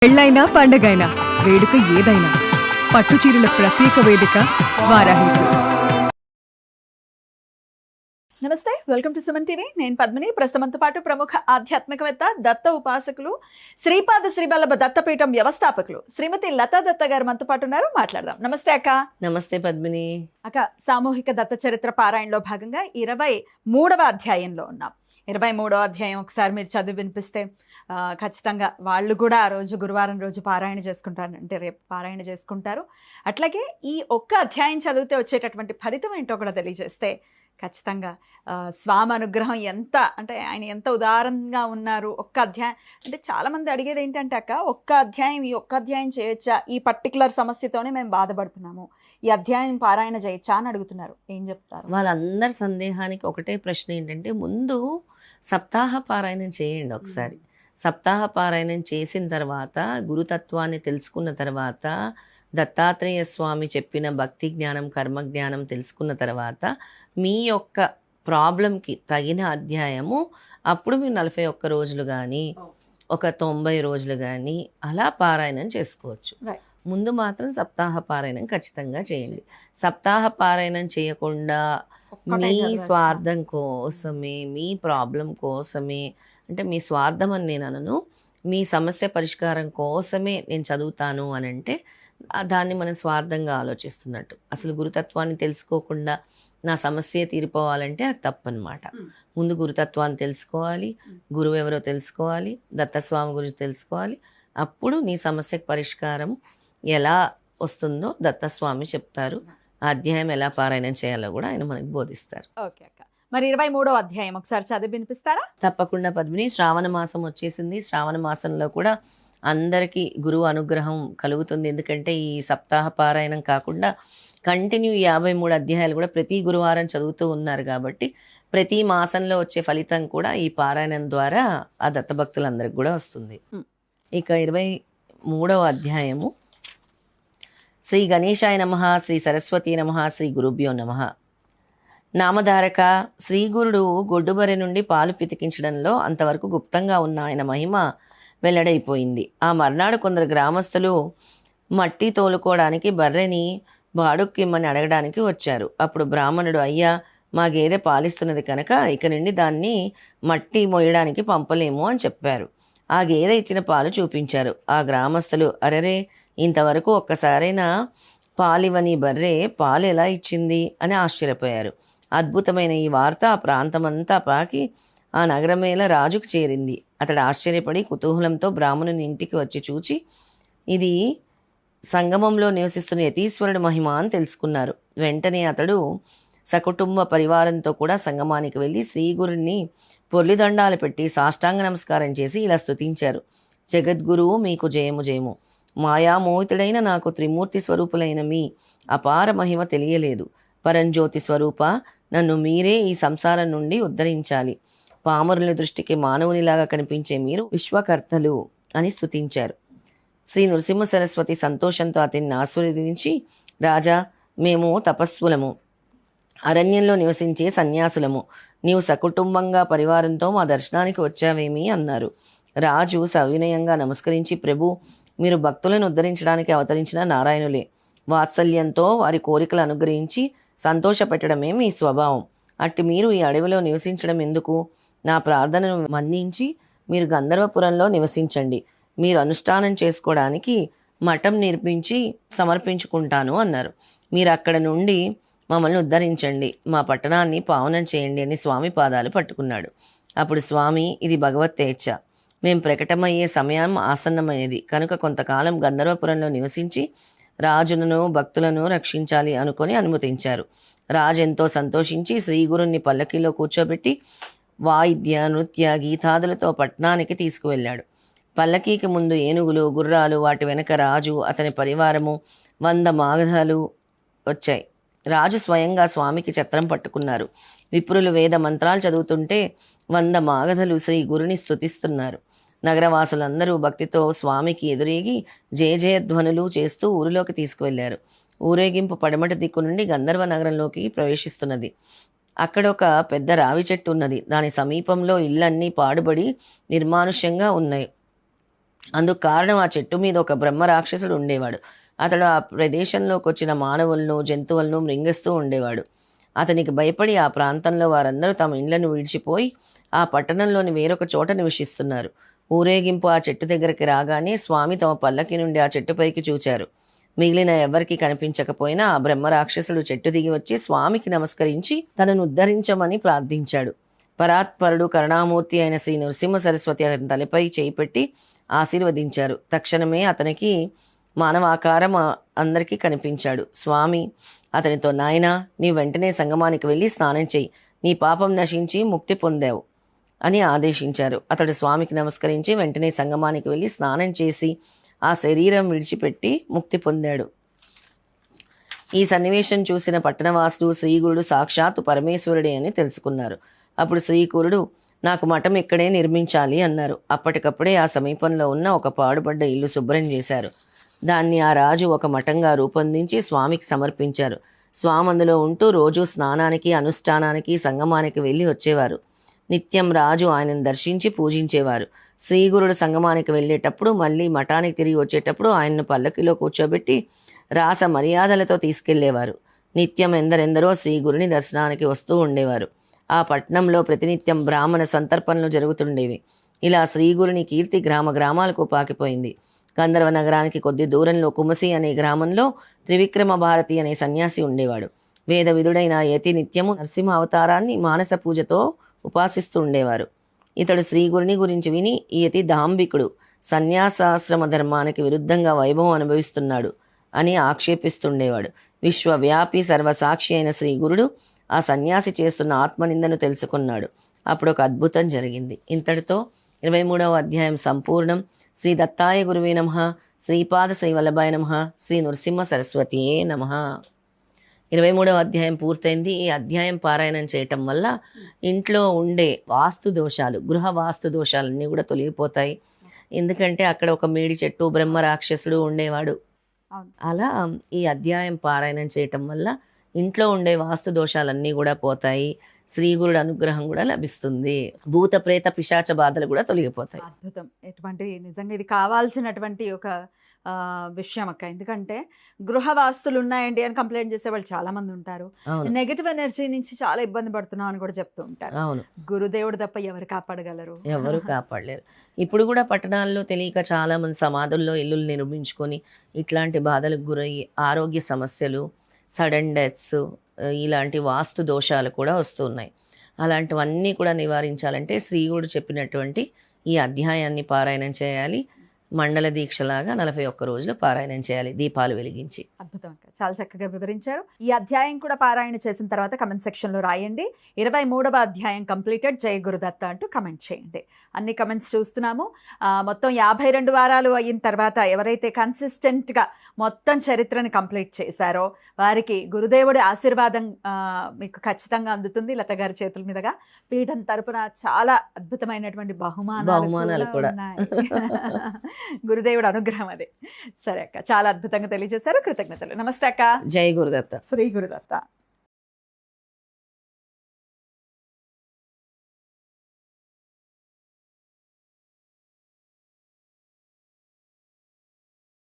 పెళ్ళైనా పండగైనా వేడుక ఏదైనా పట్టుచీరల ప్రత్యేక వేదిక వారాహి సిల్క్స్. నమస్తే, వెల్కమ్ టు సుమన్ టీవీ. నేను పద్మిని. ప్రస్తుతంతో పాటు ప్రముఖ ఆధ్యాత్మికవేత్త, దత్త ఉపాసకులు, శ్రీపాద శ్రీవల్లభ దత్తపీఠం వ్యవస్థాపకులు శ్రీమతి లతా దత్త గారు మనతో పాటు ఉన్నారు. మాట్లాడదాం. నమస్తే అక్క. నమస్తే పద్మిని. అక్క, సామూహిక దత్త చరిత్ర పారాయణలో భాగంగా 23వ అధ్యాయంలో ఉన్నాం. 23వ అధ్యాయం ఒకసారి మీరు చదివి వినిపిస్తే ఖచ్చితంగా వాళ్ళు కూడా ఆ రోజు గురువారం రోజు పారాయణ చేసుకుంటారు, అంటే రేపు పారాయణ చేసుకుంటారు. అట్లాగే ఈ ఒక్క అధ్యాయం చదివితే వచ్చేటటువంటి ఫలితం ఏంటో కూడా తెలియజేస్తే ఖచ్చితంగా స్వామి అనుగ్రహం ఎంత, అంటే ఆయన ఎంత ఉదారంగా ఉన్నారు. ఒక్క అధ్యాయం అంటే చాలామంది అడిగేది ఏంటంటే అక్క, ఈ ఒక్క అధ్యాయం చేయొచ్చా, ఈ పర్టికులర్ సమస్యతోనే మేము బాధపడుతున్నాము, ఈ అధ్యాయం పారాయణ చేయొచ్చా అని అడుగుతున్నారు. ఏం చెప్తారు? వాళ్ళందరి సందేహానికి ఒకటే ప్రశ్న ఏంటంటే, ముందు సప్తాహ పారాయణం చేయండి ఒకసారి. సప్తాహ పారాయణం చేసిన తర్వాత, గురుతత్వాన్ని తెలుసుకున్న తర్వాత, దత్తాత్రేయ స్వామి చెప్పిన భక్తి జ్ఞానం, కర్మ జ్ఞానం తెలుసుకున్న తర్వాత, మీ యొక్క ప్రాబ్లంకి తగిన అధ్యాయము అప్పుడు మీరు 41 రోజులు కానీ ఒక 90 రోజులు కానీ అలా పారాయణం చేసుకోవచ్చు. ముందు మాత్రం సప్తాహ పారాయణం ఖచ్చితంగా చేయండి. సప్తాహ పారాయణం చేయకుండా మీ స్వార్థం కోసమే, మీ ప్రాబ్లం కోసమే, అంటే మీ స్వార్థం అని నేను అనను, మీ సమస్య పరిష్కారం కోసమే నేను చదువుతాను అని అంటే దాన్ని మనం స్వార్థంగా ఆలోచిస్తున్నట్టు. అసలు గురుతత్వాన్ని తెలుసుకోకుండా నా సమస్య తీరిపోవాలంటే అది తప్పనమాట. ముందు గురుతత్వాన్ని తెలుసుకోవాలి, గురువు ఎవరో తెలుసుకోవాలి, దత్తస్వామి గురించి తెలుసుకోవాలి. అప్పుడు నీ సమస్యకు పరిష్కారం ఎలా వస్తుందో దత్తస్వామి చెప్తారు. ఆ అధ్యాయం ఎలా పారాయణం చేయాలో కూడా ఆయన మనకు బోధిస్తారు. ఓకే అక్క, మరి 23వ అధ్యాయం ఒకసారి చదివి వినిపిస్తారా? తప్పకుండా పద్మిని. శ్రావణ మాసం వచ్చేసింది. శ్రావణ మాసంలో కూడా అందరికీ గురువు అనుగ్రహం కలుగుతుంది. ఎందుకంటే ఈ సప్తాహ పారాయణం కాకుండా కంటిన్యూ 53 అధ్యాయాలు కూడా ప్రతి గురువారం చదువుతూ ఉన్నారు కాబట్టి ప్రతి మాసంలో వచ్చే ఫలితం కూడా ఈ పారాయణం ద్వారా ఆ దత్తభక్తులందరికి కూడా వస్తుంది. ఇక 23వ అధ్యాయము. శ్రీ గణేశాయ నమః, శ్రీ సరస్వతీ నమః, శ్రీ గురుభ్యో నమః. నామధారక. శ్రీగురుడు గొడ్డుబర్రె నుండి పాలు పితికించడంలో అంతవరకు గుప్తంగా ఉన్న ఆయన మహిమ వెల్లడైపోయింది. ఆ మర్నాడు కొందరు గ్రామస్తులు మట్టి తోలుకోవడానికి బర్రెని బాడుక్కిమ్మని అడగడానికి వచ్చారు. అప్పుడు బ్రాహ్మణుడు, అయ్యా, మా గేదె పాలిస్తున్నది కనుక ఇక నుండి దాన్ని మట్టి మోయడానికి పంపలేము అని చెప్పారు. ఆ గేదె ఇచ్చిన పాలు చూపించారు. ఆ గ్రామస్తులు, అరెరే, ఇంతవరకు ఒక్కసారైనా పాలివని బర్రె పాలు ఎలా ఇచ్చింది అని ఆశ్చర్యపోయారు. అద్భుతమైన ఈ వార్త ఆ ప్రాంతమంతా పాకి ఆ నగరమేళ రాజుకు చేరింది. అతడు ఆశ్చర్యపడి కుతూహలంతో బ్రాహ్మణుని ఇంటికి వచ్చి చూచి ఇది సంగమంలో నివసిస్తున్న యతీశ్వరుడు మహిమ అని తెలుసుకున్నారు. వెంటనే అతడు సకుటుంబ పరివారంతో కూడా సంగమానికి వెళ్ళి శ్రీగురుని పొర్లిదండాలు పెట్టి సాష్టాంగ నమస్కారం చేసి ఇలా స్తుతించారు. జగద్గురువు మీకు జయము జయము. మాయామోహితుడైన నాకు త్రిమూర్తి స్వరూపులైన మీ అపార మహిమ తెలియలేదు. పరంజ్యోతి స్వరూప, నన్ను మీరే ఈ సంసారం నుండి ఉద్ధరించాలి. పామరుల దృష్టికి మానవునిలాగా కనిపించే మీరు విశ్వకర్తలు అని స్తుతించారు. శ్రీ నృసింహ సరస్వతి సంతోషంతో అతన్ని ఆశీర్వదించి, రాజా, మేము తపస్సులము, అరణ్యంలో నివసించే సన్యాసులము. నీవు సకుటుంబంగా పరివారంతో మా దర్శనానికి వచ్చావేమి అన్నారు. రాజు సవినయంగా నమస్కరించి, ప్రభు, మీరు భక్తులను ఉద్ధరించడానికి అవతరించిన నారాయణులే. వాత్సల్యంతో వారి కోరికలు అనుగ్రహించి సంతోషపెట్టడమే మీ స్వభావం. అట్టి మీరు ఈ అడవిలో నివసించడం ఎందుకు? నా ప్రార్థనను మన్నించి మీరు గంధర్వపురంలో నివసించండి. మీరు అనుష్ఠానం చేసుకోవడానికి మఠం నిర్మించి సమర్పించుకుంటాను అన్నారు. మీరు అక్కడ నుండి మమ్మల్ని ఉద్ధరించండి, మా పట్టణాన్ని పావనం చేయండి అని స్వామి పాదాలు పట్టుకున్నాడు. అప్పుడు స్వామి, ఇది భగవత్తేచ్ఛ. మేము ప్రకటమయ్యే సమయం ఆసన్నమైనది కనుక కొంతకాలం గంధర్వపురంలో నివసించి రాజులను భక్తులను రక్షించాలి అనుకొని అనుమతించారు. రాజు ఎంతో సంతోషించి శ్రీగురుని పల్లకీలో కూర్చోబెట్టి వాయిద్య నృత్య గీతాదులతో పట్టణానికి తీసుకువెళ్ళాడు. పల్లకీకి ముందు ఏనుగులు, గుర్రాలు, వాటి వెనక రాజు, అతని పరివారము, 100 మాగధాలు వచ్చాయి. రాజు స్వయంగా స్వామికి ఛత్రం పట్టుకున్నారు. విప్రులు వేద మంత్రాలు చదువుతుంటే 100 మాగధలు శ్రీ గురుని స్తుతిస్తున్నారు. నగరవాసులందరూ భక్తితో స్వామికి ఎదురేగి జయ జయధ్వనులు చేస్తూ ఊరిలోకి తీసుకువెళ్లారు. ఊరేగింపు పడమటి దిక్కు నుండి గంధర్వ నగరంలోకి ప్రవేశిస్తున్నది. అక్కడ ఒక పెద్ద రావి చెట్టు ఉన్నది. దాని సమీపంలో ఇళ్ళన్నీ పాడుబడి నిర్మానుష్యంగా ఉన్నాయి. అందుకు కారణం ఆ చెట్టు మీద ఒక బ్రహ్మ రాక్షసుడు ఉండేవాడు. అతడు ఆ ప్రదేశంలోకి వచ్చిన మానవులను జంతువులను మృంగిస్తూ ఉండేవాడు. అతనికి భయపడి ఆ ప్రాంతంలో వారందరూ తమ ఇండ్లను విడిచిపోయి ఆ పట్టణంలోని వేరొక చోట నివసిస్తున్నారు. ఊరేగింపు ఆ చెట్టు దగ్గరికి రాగానే స్వామి తమ పల్లకి నుండి ఆ చెట్టుపైకి చూచారు. మిగిలిన ఎవరికి కనిపించకపోయినా ఆ బ్రహ్మ రాక్షసుడు చెట్టు దిగి వచ్చి స్వామికి నమస్కరించి తనను ఉద్ధరించమని ప్రార్థించాడు. పరాత్పరుడు కరుణామూర్తి అయిన శ్రీ నృసింహ సరస్వతి అతని తలపై చేయి పెట్టి ఆశీర్వదించారు. తక్షణమే అతనికి మానవాకారం అందరికీ కనిపించాడు. స్వామి అతనితో, నాయనా, నీ వెంటనే సంగమానికి వెళ్ళి స్నానం చేయి, నీ పాపం నశించి ముక్తి పొందావు అని ఆదేశించారు. అతడు స్వామికి నమస్కరించి వెంటనే సంగమానికి వెళ్ళి స్నానం చేసి ఆ శరీరం విడిచిపెట్టి ముక్తి పొందాడు. ఈ సన్నివేశం చూసిన పట్టణవాసుడు శ్రీగురుడు సాక్షాత్తు పరమేశ్వరుడే అని తెలుసుకున్నారు. అప్పుడు శ్రీగురుడు, నాకు మఠం ఇక్కడే నిర్మించాలి అన్నారు. అప్పటికప్పుడే ఆ సమీపంలో ఉన్న ఒక పాడుపడ్డ ఇల్లు శుభ్రం చేశారు. దాన్ని ఆ రాజు ఒక మఠంగా రూపొందించి స్వామికి సమర్పించారు. స్వామి అందులో ఉంటూ రోజు స్నానానికి, అనుష్ఠానానికి, సంగమానికి వెళ్ళి వచ్చేవారు. నిత్యం రాజు ఆయనను దర్శించి పూజించేవారు. శ్రీగురుడు సంగమానికి వెళ్ళేటప్పుడు, మళ్ళీ మఠానికి తిరిగి వచ్చేటప్పుడు ఆయన్ను పల్లకిలో కూర్చోబెట్టి రాస మర్యాదలతో తీసుకెళ్లేవారు. నిత్యం ఎందరెందరో శ్రీగురుని దర్శనానికి వస్తూ ఉండేవారు. ఆ పట్టణంలో ప్రతినిత్యం బ్రాహ్మణ సంతర్పణలు జరుగుతుండేవి. ఇలా శ్రీగురుని కీర్తి గ్రామ గ్రామాలకు పాకిపోయింది. గంధర్వ నగరానికి కొద్ది దూరంలో కుమసి అనే గ్రామంలో త్రివిక్రమ భారతి అనే సన్యాసి ఉండేవాడు. వేద విధుడైన యతి నిత్యము నరసింహ అవతారాన్ని మానస పూజతో ఉపాసిస్తూ ఉండేవారు. ఇతడు శ్రీగురుని గురించి విని ఈ యతి దాంభికుడు, సన్యాసాశ్రమ ధర్మానికి విరుద్ధంగా వైభవం అనుభవిస్తున్నాడు అని ఆక్షేపిస్తుండేవాడు. విశ్వవ్యాపి సర్వసాక్షి అయిన శ్రీగురుడు ఆ సన్యాసి చేస్తున్న ఆత్మనిందను తెలుసుకున్నాడు. అప్పుడు ఒక అద్భుతం జరిగింది. ఇంతటితో 23వ అధ్యాయం సంపూర్ణం. శ్రీ దత్తాయ గురువే నమః. శ్రీపాద శ్రీవల్లభాయ నమః. శ్రీ నృసింహ సరస్వతియే నమః. 23వ అధ్యాయం పూర్తయింది. ఈ అధ్యాయం పారాయణం చేయటం వల్ల ఇంట్లో ఉండే వాస్తు దోషాలు, గృహ వాస్తు దోషాలన్నీ కూడా తొలగిపోతాయి. ఎందుకంటే అక్కడ ఒక మేడి చెట్టు, బ్రహ్మ రాక్షసుడు ఉండేవాడు. అలా ఈ అధ్యాయం పారాయణం చేయటం వల్ల ఇంట్లో ఉండే వాస్తు దోషాలన్నీ కూడా పోతాయి. శ్రీగురుడు అనుగ్రహం కూడా లభిస్తుంది. భూత ప్రేత పిశాచ బాధలు కూడా తొలగిపోతాయి. అద్భుతం. ఎటువంటి నిజంగా ఇది కావాల్సినటువంటి ఒక విషయం అక్క. ఎందుకంటే గృహ వాస్తులు ఉన్నాయండి అని కంప్లైంట్ చేసే వాళ్ళు చాలా మంది ఉంటారు. నెగటివ్ ఎనర్జీ నుంచి చాలా ఇబ్బంది పడుతున్నాం అని కూడా చెప్తూ ఉంటారు. అవును, గురుదేవుడు తప్ప ఎవరు కాపాడగలరు? ఎవరు కాపాడలేరు. ఇప్పుడు కూడా పట్టణాల్లో తెలియక చాలా మంది సమాధుల్లో ఇల్లులు నిర్మించుకొని ఇట్లాంటి బాధలకు గురయ్యి ఆరోగ్య సమస్యలు, సడన్ డెత్స్, ఇలాంటి వాస్తు దోషాలు కూడా వస్తున్నాయి. అలాంటివన్నీ కూడా నివారించాలంటే శ్రీగురుడు చెప్పినటువంటి ఈ అధ్యాయాన్ని పారాయణం చేయాలి. మండల దీక్షలాగా 41 రోజులు పారాయణం చేయాలి, దీపాలు వెలిగించి. అద్భుతం, చాలా చక్కగా వివరించారు. ఈ అధ్యాయం కూడా పారాయణ చేసిన తర్వాత కమెంట్ సెక్షన్ లో రాయండి. 23వ అధ్యాయం కంప్లీటెడ్, జయ గురుదత్త అంటూ కమెంట్ చేయండి. అన్ని కమెంట్స్ చూస్తున్నాము. మొత్తం 52 వారాలు అయిన తర్వాత ఎవరైతే కన్సిస్టెంట్ గా మొత్తం చరిత్రని కంప్లీట్ చేశారో వారికి గురుదేవుడి ఆశీర్వాదం మీకు ఖచ్చితంగా అందుతుంది. లత గారి చేతుల మీదుగా పీఠం తరపున చాలా అద్భుతమైనటువంటి బహుమానాలు కూడా ఉన్నాయి. గురుదేవుడు అనుగ్రహం అది. సరే అక్క, చాలా అద్భుతంగా తెలియజేశారు. కృతజ్ఞతలు. నమస్తే అక్క. జై గురుదత్త. శ్రీ గురుదత్త.